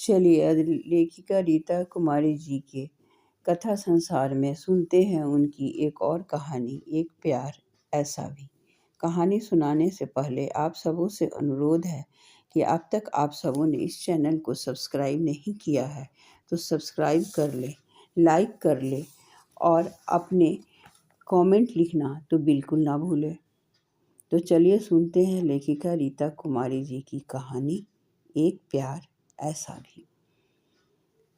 चलिए लेखिका रीता कुमारी जी के कथा संसार में सुनते हैं उनकी एक और कहानी, एक प्यार ऐसा भी। कहानी सुनाने से पहले आप सबों से अनुरोध है कि अब तक आप सबों ने इस चैनल को सब्सक्राइब नहीं किया है तो सब्सक्राइब कर लें, लाइक कर लें और अपने कमेंट लिखना तो बिल्कुल ना भूलें। तो चलिए सुनते हैं लेखिका रीता कुमारी जी की कहानी, एक प्यार ऐसा भी।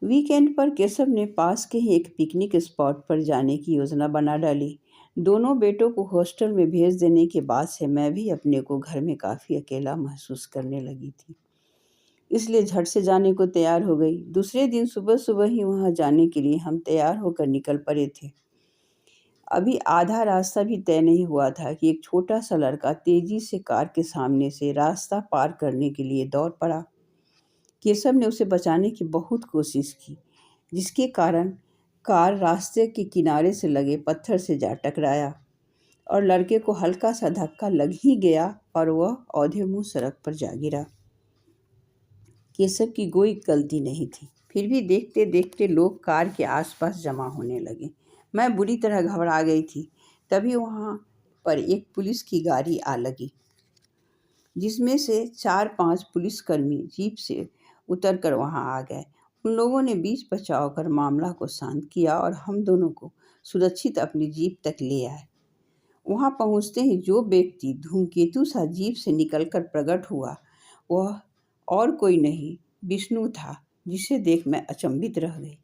वीकेंड पर केशव ने पास के ही एक पिकनिक स्पॉट पर जाने की योजना बना डाली। दोनों बेटों को हॉस्टल में भेज देने के बाद से मैं भी अपने को घर में काफ़ी अकेला महसूस करने लगी थी, इसलिए झट से जाने को तैयार हो गई। दूसरे दिन सुबह सुबह ही वहाँ जाने के लिए हम तैयार होकर निकल पड़े थे। अभी आधा रास्ता भी तय नहीं हुआ था कि एक छोटा सा लड़का तेजी से कार के सामने से रास्ता पार करने के लिए दौड़ पड़ा। केशव ने उसे बचाने की बहुत कोशिश की, जिसके कारण कार रास्ते के किनारे से लगे पत्थर से जा टकराया और लड़के को हल्का सा धक्का लग ही गया और वह औंधे मुंह सड़क पर जा गिरा। केशव की कोई गलती नहीं थी, फिर भी देखते देखते लोग कार के आसपास जमा होने लगे। मैं बुरी तरह घबरा गई थी। तभी वहाँ पर एक पुलिस की गाड़ी आ लगी, जिसमें से 4-5 पुलिसकर्मी जीप से उतरकर वहां आ गए। उन लोगों ने बीच बचाव कर मामला को शांत किया और हम दोनों को सुरक्षित अपनी जीप तक ले आए। वहां पहुंचते ही जो व्यक्ति धूमकेतु सा जीप से निकलकर प्रकट हुआ, वह और कोई नहीं विष्णु था, जिसे देख मैं अचंभित रह गई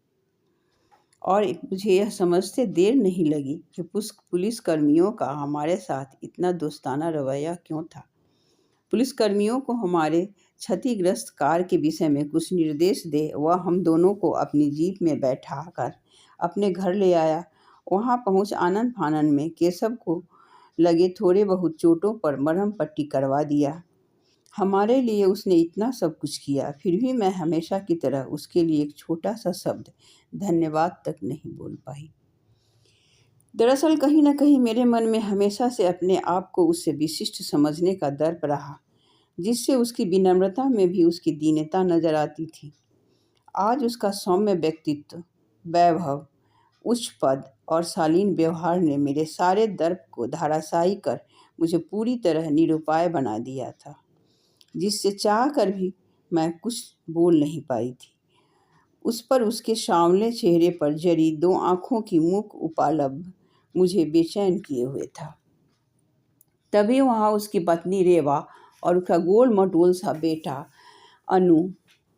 और मुझे यह समझते देर नहीं लगी कि पुलिसकर्मियों का हमारे साथ इतना दोस्ताना रवैया क्यों था। पुलिसकर्मियों को हमारे क्षतिग्रस्त कार के विषय में कुछ निर्देश दे वह हम दोनों को अपनी जीप में बैठाकर अपने घर ले आया। वहां पहुंच आनन फानन में केशव को लगे थोड़े बहुत चोटों पर मरहम पट्टी करवा दिया। हमारे लिए उसने इतना सब कुछ किया, फिर भी मैं हमेशा की तरह उसके लिए एक छोटा सा शब्द धन्यवाद तक नहीं बोल पाई। दरअसल कहीं न कहीं मेरे मन में हमेशा से अपने आप को उससे विशिष्ट समझने का दर्प रहा, जिससे उसकी विनम्रता में भी उसकी दीनता नजर आती थी। आज उसका सौम्य व्यक्तित्व, वैभव, उच्च पद और शालीन व्यवहार ने मेरे सारे दर्प को धराशायी कर मुझे पूरी तरह निरुपाय बना दिया था, जिससे चाह कर भी मैं कुछ बोल नहीं पाई थी। उस पर उसके सांवले चेहरे पर जरी 2 आँखों की मूक उपालब मुझे बेचैन किए हुए था। तभी वहाँ उसकी पत्नी रेवा और उसका गोल मटोल सा बेटा अनु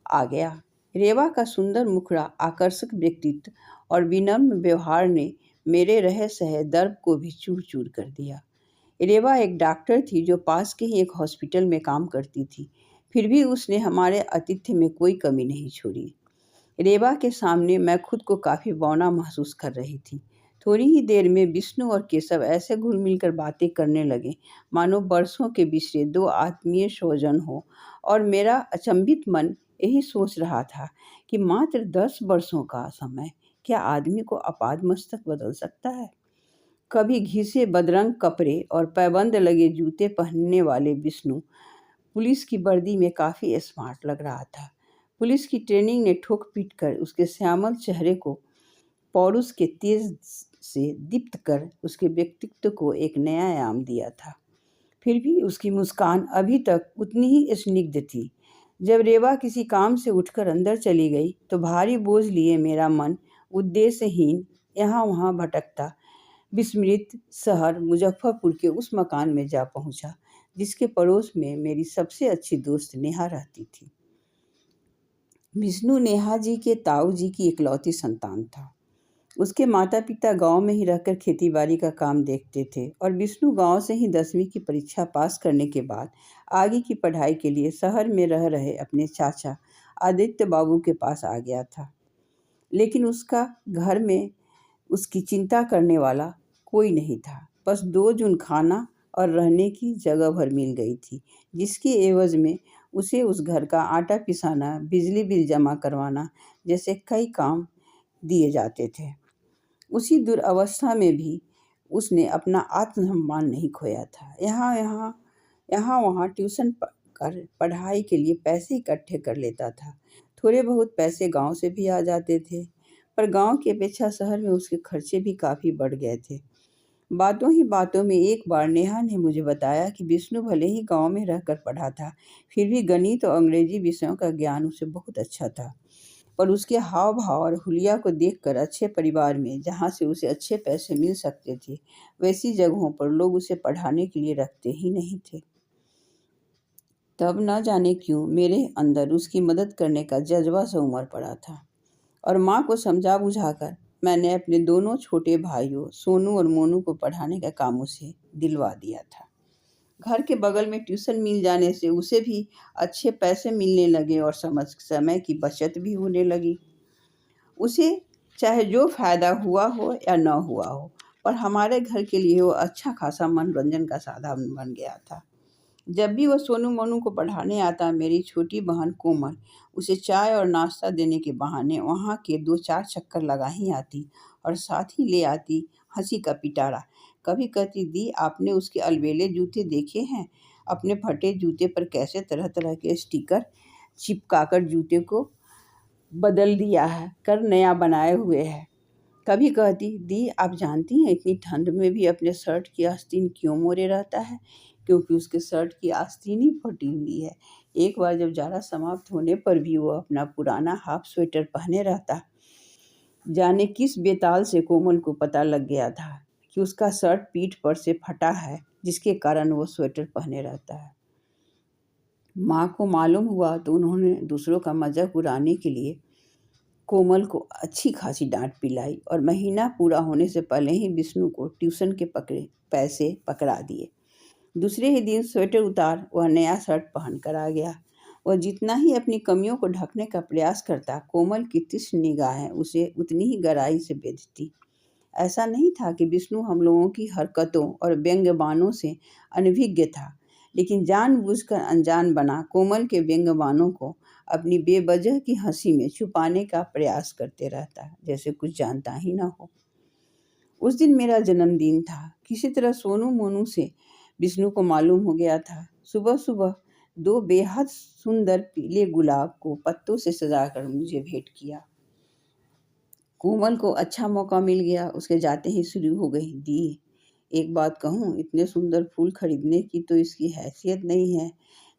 आ गया। रेवा का सुंदर मुखड़ा, आकर्षक व्यक्तित्व और विनम्र व्यवहार ने मेरे रह सहे दर्द को भी चूर चूर कर दिया। रेवा एक डॉक्टर थी जो पास के ही एक हॉस्पिटल में काम करती थी, फिर भी उसने हमारे आतिथ्य में कोई कमी नहीं छोड़ी। रेवा के सामने मैं खुद को काफ़ी बौना महसूस कर रही थी। थोड़ी ही देर में विष्णु और केशव ऐसे घुल मिलकर बातें करने लगे मानो बरसों के बिछड़े 2 आत्मीय स्वजन हो, और मेरा अचंभित मन यही सोच रहा था कि मात्र 10 वर्षों का समय क्या आदमी को आपादमस्तक बदल सकता है। कभी घिसे बदरंग कपड़े और पैबंद लगे जूते पहनने वाले विष्णु पुलिस की वर्दी में काफ़ी स्मार्ट लग रहा था। पुलिस की ट्रेनिंग ने ठोक पीट कर उसके श्यामल चेहरे को पौरुष के तेज से दीप्त कर उसके व्यक्तित्व को एक नया आयाम दिया था। फिर भी उसकी मुस्कान अभी तक उतनी ही स्निग्ध थी। जब रेवा किसी काम से उठकर अंदर चली गई तो भारी बोझ लिए मेरा मन उद्देश्यहीन यहाँ वहाँ भटकता विस्मृत शहर मुजफ्फरपुर के उस मकान में जा पहुंचा, जिसके पड़ोस में मेरी सबसे अच्छी दोस्त नेहा रहती थी। विष्णु नेहा जी के ताऊ जी की इकलौती संतान था। उसके माता पिता गांव में ही रहकर खेतीबाड़ी का काम देखते थे और विष्णु गांव से ही 10वीं की परीक्षा पास करने के बाद आगे की पढ़ाई के लिए शहर में रह रहे अपने चाचा आदित्य बाबू के पास आ गया था। लेकिन उसका घर में उसकी चिंता करने वाला कोई नहीं था। बस 2 जून खाना और रहने की जगह भर मिल गई थी, जिसके एवज में उसे उस घर का आटा पिसाना, बिजली बिल जमा करवाना जैसे कई काम दिए जाते थे। उसी दुर्अवस्था में भी उसने अपना आत्मसम्मान नहीं खोया था। यहाँ वहाँ ट्यूशन कर पढ़ाई के लिए पैसे इकट्ठे कर लेता था। थोड़े बहुत पैसे गांव से भी आ जाते थे, पर गांव की अपेक्षा शहर में उसके खर्चे भी काफ़ी बढ़ गए थे। बातों ही बातों में एक बार नेहा ने मुझे बताया कि विष्णु भले ही गांव में रहकर पढ़ा था, फिर भी गणित और अंग्रेजी विषयों का ज्ञान उसे बहुत अच्छा था। पर उसके हाव भाव और हुलिया को देखकर अच्छे परिवार में, जहाँ से उसे अच्छे पैसे मिल सकते थे, वैसी जगहों पर लोग उसे पढ़ाने के लिए रखते ही नहीं थे। तब न जाने क्यों मेरे अंदर उसकी मदद करने का जज्बा सा उमड़ पड़ा था, और माँ को समझा बुझाकर मैंने अपने दोनों छोटे भाइयों सोनू और मोनू को पढ़ाने का काम उसे दिलवा दिया था। घर के बगल में ट्यूशन मिल जाने से उसे भी अच्छे पैसे मिलने लगे और समय की बचत भी होने लगी। उसे चाहे जो फ़ायदा हुआ हो या न हुआ हो, पर हमारे घर के लिए वो अच्छा खासा मनोरंजन का साधन बन गया था। जब भी वो सोनू मोनू को पढ़ाने आता, मेरी छोटी बहन कोमल उसे चाय और नाश्ता देने के बहाने वहाँ के 2-4 चक्कर लगा ही आती, और साथ ही ले आती हंसी का पिटारा। कभी कहती, दी आपने उसके अलबेले जूते देखे हैं? अपने फटे जूते पर कैसे तरह तरह के स्टिकर चिपकाकर जूते को बदल दिया है, कर नया बनाए हुए है। कभी कहती, दी आप जानती हैं इतनी ठंड में भी अपने शर्ट की आस्तीन क्यों मोड़े रहता है? क्योंकि उसके शर्ट की आस्तीन ही फटी हुई है। एक बार जब जाड़ा समाप्त होने पर भी वो अपना पुराना हाफ स्वेटर पहने रहता। जाने किस बेताल से कोमल को पता लग गया था कि उसका शर्ट पीठ पर से फटा है, जिसके कारण वो स्वेटर पहने रहता है। माँ को मालूम हुआ तो उन्होंने दूसरों का मजाक उड़ाने के लिए कोमल को अच्छी खासी डांट पिलाई, और महीना पूरा होने से पहले ही विष्णु को ट्यूशन के पैसे पकड़ा दिए। दूसरे ही दिन स्वेटर उतार वह नया शर्ट पहन कर आ गया। वह जितना ही अपनी कमियों को ढकने का प्रयास करता, कोमल की तीक्ष्ण निगाहें उसे उतनी ही गहराई से बेधती। ऐसा नहीं था कि विष्णु हम लोगों की हरकतों और व्यंग्यबानों से अनभिज्ञ था, लेकिन जानबूझकर अनजान बना कोमल के व्यंग्यबानों को अपनी बेवजह की हंसी में छुपाने का प्रयास करते रहता, जैसे कुछ जानता ही ना हो। उस दिन मेरा जन्मदिन था। किसी तरह सोनू मोनू से विष्णु को मालूम हो गया था। सुबह सुबह 2 बेहद सुंदर पीले गुलाब को पत्तों से सजाकर मुझे भेंट किया। कोमल को अच्छा मौका मिल गया। उसके जाते ही शुरू हो गई, दी एक बात कहूँ, इतने सुंदर फूल खरीदने की तो इसकी हैसियत नहीं है।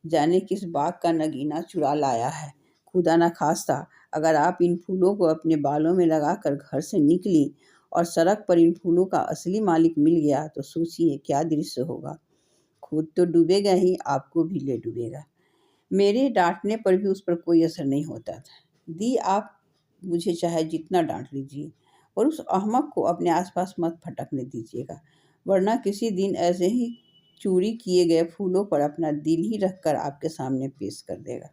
जाने किस बाग का नगीना चुरा लाया है। खुदा ना खास्ता अगर आप इन फूलों को अपने बालों में लगाकर घर से निकली और सड़क पर इन फूलों का असली मालिक मिल गया, तो सोचिए क्या दृश्य होगा। खुद तो डूबेगा ही, आपको भी ले डूबेगा। मेरे डांटने पर भी उस पर कोई असर नहीं होता था। दी आप मुझे चाहे जितना डांट लीजिए, और उस अहमक को अपने आसपास मत फटकने दीजिएगा, वरना किसी दिन ऐसे ही चोरी किए गए फूलों पर अपना दिल ही रखकर आपके सामने पेश कर देगा।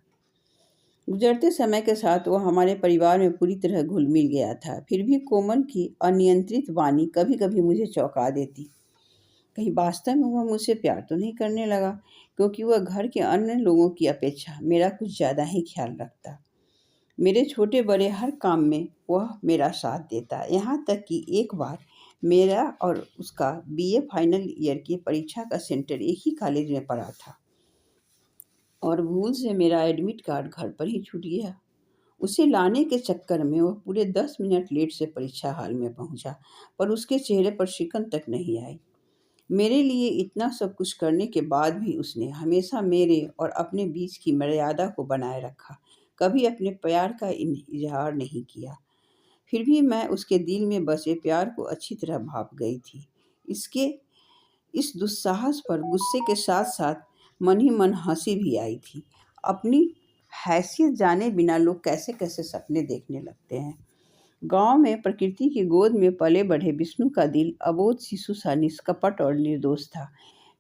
गुजरते समय के साथ वो हमारे परिवार में पूरी तरह घुल मिल गया था। फिर भी कोमल की अनियंत्रित वाणी कभी कभी मुझे चौंका देती। कहीं वास्तव में वह मुझसे प्यार तो नहीं करने लगा, क्योंकि वह घर के अन्य लोगों की अपेक्षा मेरा कुछ ज़्यादा ही ख्याल रखता। मेरे छोटे बड़े हर काम में वह मेरा साथ देता, यहाँ तक कि एक बार मेरा और उसका बीए फाइनल ईयर की परीक्षा का सेंटर एक ही कॉलेज में पड़ा था, और भूल से मेरा एडमिट कार्ड घर पर ही छूट गया। उसे लाने के चक्कर में वह पूरे 10 मिनट लेट से परीक्षा हॉल में पहुंचा, पर उसके चेहरे पर शिकन तक नहीं आई। मेरे लिए इतना सब कुछ करने के बाद भी उसने हमेशा मेरे और अपने बीच की मर्यादा को बनाए रखा, कभी अपने प्यार का इजहार नहीं किया। फिर भी मैं उसके दिल में बसे प्यार को अच्छी तरह भाप गई थी। इसके इस दुस्साहस पर गुस्से के साथ साथ मन ही मन हंसी भी आई थी। अपनी हैसियत जाने बिना लोग कैसे कैसे सपने देखने लगते हैं। गांव में प्रकृति की गोद में पले बढ़े विष्णु का दिल अबोध शिशु सा निष्कपट और निर्दोष था।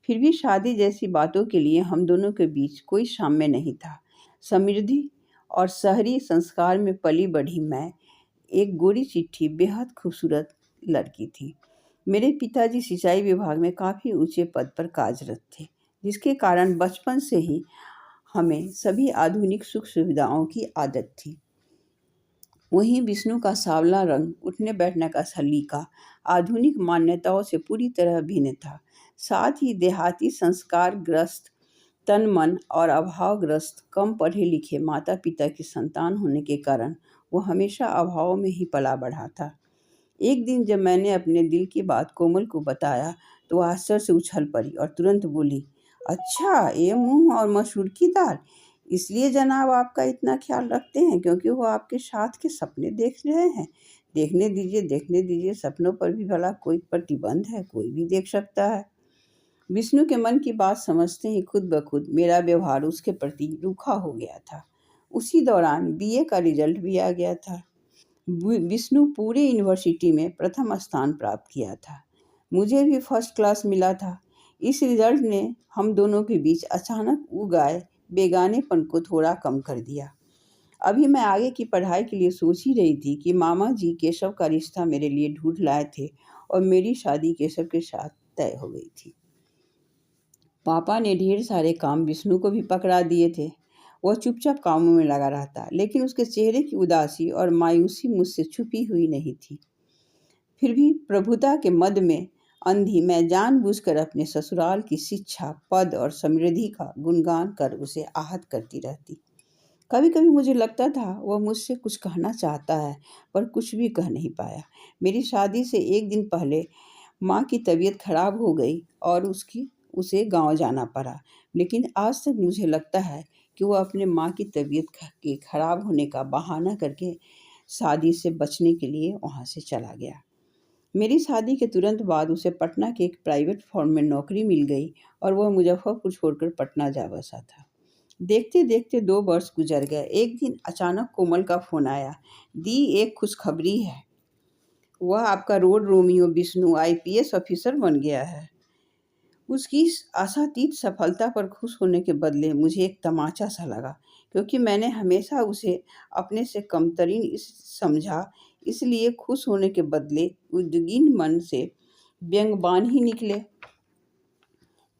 फिर भी शादी जैसी बातों के लिए हम दोनों के बीच कोई साम्य नहीं था। समृद्धि और शहरी संस्कार में पली बढ़ी मैं एक गोरी चिट्ठी बेहद खूबसूरत लड़की थी। मेरे पिताजी सिंचाई विभाग में काफ़ी ऊंचे पद पर कार्यरत थे, जिसके कारण बचपन से ही हमें सभी आधुनिक सुख सुविधाओं की आदत थी। वहीं विष्णु का सांवला रंग, उठने बैठने का सलीका आधुनिक मान्यताओं से पूरी तरह भिन्न था। साथ ही देहाती संस्कार ग्रस्त तन मन और अभावग्रस्त कम पढ़े लिखे माता पिता की संतान होने के कारण वो हमेशा अभाव में ही पला बढ़ा था। एक दिन जब मैंने अपने दिल की बात कोमल को बताया तो वो आश्चर्य से उछल पड़ी और तुरंत बोली, अच्छा ये मूंग और मसूर की दाल, इसलिए जनाब आपका इतना ख्याल रखते हैं क्योंकि वो आपके साथ के सपने देख रहे हैं। देखने दीजिए, सपनों पर भी भला कोई प्रतिबंध है, कोई भी देख सकता है। विष्णु के मन की बात समझते ही खुद ब खुद मेरा व्यवहार उसके प्रति रूखा हो गया था। उसी दौरान बीए का रिजल्ट भी आ गया था। विष्णु पूरे यूनिवर्सिटी में प्रथम स्थान प्राप्त किया था। मुझे भी फर्स्ट क्लास मिला था। इस रिजल्ट ने हम दोनों के बीच अचानक उग आए बेगानेपन को थोड़ा कम कर दिया। अभी मैं आगे की पढ़ाई के लिए सोच ही रही थी कि मामा जी केशव का रिश्ता मेरे लिए ढूंढ लाए थे और मेरी शादी केशव के साथ तय हो गई थी। पापा ने ढेर सारे काम विष्णु को भी पकड़ा दिए थे। वह चुपचाप कामों में लगा रहता, लेकिन उसके चेहरे की उदासी और मायूसी मुझसे छुपी हुई नहीं थी। फिर भी प्रभुता के मद में अंधी मैं जानबूझकर अपने ससुराल की शिक्षा, पद और समृद्धि का गुणगान कर उसे आहत करती रहती। कभी कभी मुझे लगता था वह मुझसे कुछ कहना चाहता है, पर कुछ भी कह नहीं पाया। मेरी शादी से एक दिन पहले माँ की तबीयत खराब हो गई और उसे गांव जाना पड़ा। लेकिन आज तक मुझे लगता है कि वो अपने माँ की तबीयत के खराब होने का बहाना करके शादी से बचने के लिए वहाँ से चला गया। मेरी शादी के तुरंत बाद उसे पटना के एक प्राइवेट फर्म में नौकरी मिल गई और वह मुजफ्फरपुर छोड़कर पटना जा बसा था। देखते देखते 2 वर्ष गुजर गए। एक दिन अचानक कोमल का फोन आया। दी, एक खुशखबरी है। वह आपका road Romeo Vishnu IPS officer बन गया है। उसकी इस आशातीत सफलता पर खुश होने के बदले मुझे एक तमाचा सा लगा, क्योंकि मैंने हमेशा उसे अपने से कमतरीन समझा। इसलिए खुश होने के बदले उद्विग्न मन से व्यंग्यबान ही निकले।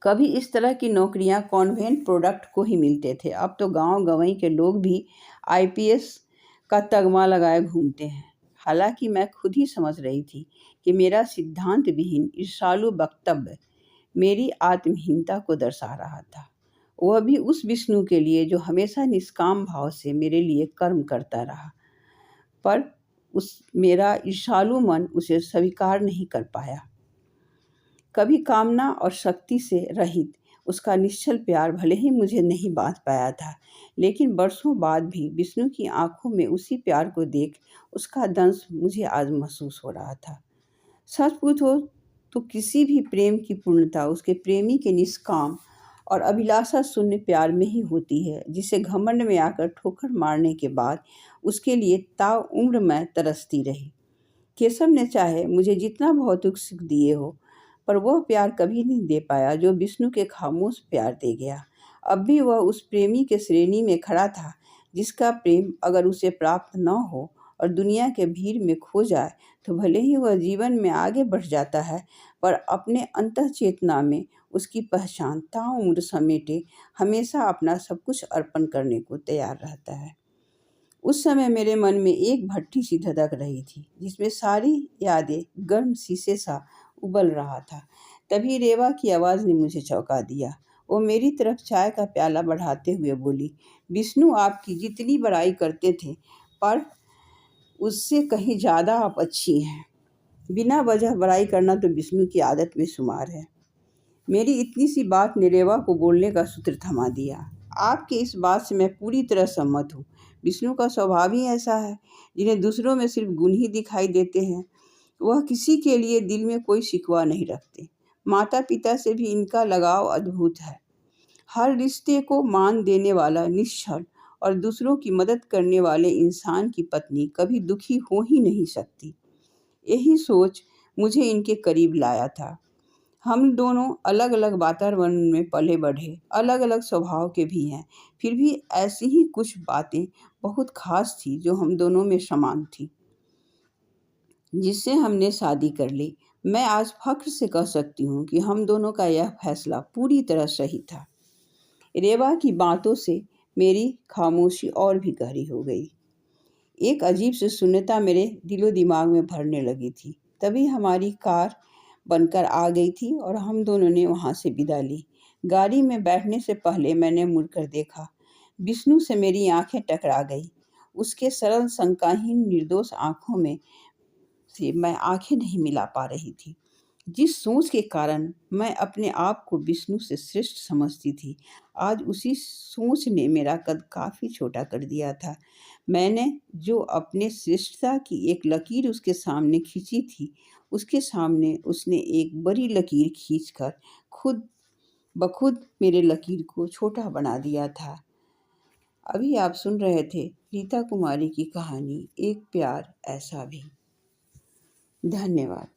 कभी इस तरह की नौकरियां कॉन्वेंट प्रोडक्ट को ही मिलते थे, अब तो गांव गंवई के लोग भी आईपीएस का तगमा लगाए घूमते हैं। हालांकि मैं खुद ही समझ रही थी कि मेरा सिद्धांत विहीन ईर्ष्यालु वक्तव्य मेरी आत्महीनता को दर्शा रहा था। वह भी उस विष्णु के लिए जो हमेशा निष्काम भाव से मेरे लिए कर्म करता रहा, पर उस मेरा ईर्ष्यालु मन उसे स्वीकार नहीं कर पाया। कभी कामना और शक्ति से रहित उसका निश्चल प्यार भले ही मुझे नहीं बांध पाया था, लेकिन वर्षों बाद भी विष्णु की आंखों में उसी प्यार को देख उसका दंश मुझे आज महसूस हो रहा था। सच पूछो तो किसी भी प्रेम की पूर्णता उसके प्रेमी के निष्काम और अभिलाषा शून्य प्यार में ही होती है, जिसे घमंड में आकर ठोकर मारने के बाद उसके लिए ताउम्र मैं तरसती रही। केशव ने चाहे मुझे जितना भौतिक सुख दिए हो, पर वह प्यार कभी नहीं दे पाया जो विष्णु के खामोश प्यार दे गया। अब भी वह उस प्रेमी के श्रेणी में खड़ा था जिसका प्रेम अगर उसे प्राप्त न हो और दुनिया के भीड़ में खो जाए तो भले ही वह जीवन में आगे बढ़ जाता है, पर अपने अंतःचेतना में उसकी पहचान ताउम्र समेटे हमेशा अपना सब कुछ अर्पण करने को तैयार रहता है। उस समय मेरे मन में एक भट्ठी सी धधक रही थी, जिसमें सारी यादें गर्म शीशे सा उबल रहा था। तभी रेवा की आवाज़ ने मुझे चौंका दिया। वो मेरी तरफ चाय का प्याला बढ़ाते हुए बोली, विष्णु आपकी जितनी बड़ाई करते थे, पर उससे कहीं ज़्यादा आप अच्छी हैं। बिना वजह बड़ाई करना तो विष्णु की आदत में शुमार है। मेरी इतनी सी बात ने रेवा को बोलने का सूत्र थमा दिया। आपकी इस बात से मैं पूरी तरह सहमत हूँ। विष्णु का स्वभाव ही ऐसा है, जिन्हें दूसरों में सिर्फ गुण ही दिखाई देते हैं। वह किसी के लिए दिल में कोई शिकवा नहीं रखते। माता पिता से भी इनका लगाव अद्भुत है। हर रिश्ते को मान देने वाला, निश्चल और दूसरों की मदद करने वाले इंसान की पत्नी कभी दुखी हो ही नहीं सकती। यही सोच मुझे इनके करीब लाया था। हम दोनों अलग अलग वातावरण में पले बढ़े, अलग अलग स्वभाव के भी हैं, फिर भी ऐसी ही कुछ बातें बहुत खास थी जो हम दोनों में समान थी, जिससे हमने शादी कर ली। मैं आज फख्र से कह सकती हूँ कि हम दोनों का यह फैसला पूरी तरह सही था। रेवा की बातों से मेरी खामोशी और भी गहरी हो गई। एक अजीब सी शून्यता मेरे दिलो दिमाग में भरने लगी थी। तभी हमारी कार बनकर आ गई थी और हम दोनों ने वहाँ से विदा ली। गाड़ी में बैठने से पहले मैंने मुड़कर देखा। विष्णु से मेरी आंखें टकरा गई। उसके सरल शंकाहीन निर्दोष आंखों में से मैं आंखें नहीं मिला पा रही थी। जिस सोच के कारण मैं अपने आप को विष्णु से श्रेष्ठ समझती थी, आज उसी सोच ने मेरा कद काफ़ी छोटा कर दिया था। मैंने जो अपने श्रेष्ठता की एक लकीर उसके सामने खींची थी, उसके सामने उसने एक बड़ी लकीर खींचकर खुद बखुद मेरे लकीर को छोटा बना दिया था। अभी आप सुन रहे थे रीता कुमारी की कहानी एक प्यार ऐसा भी। धन्यवाद।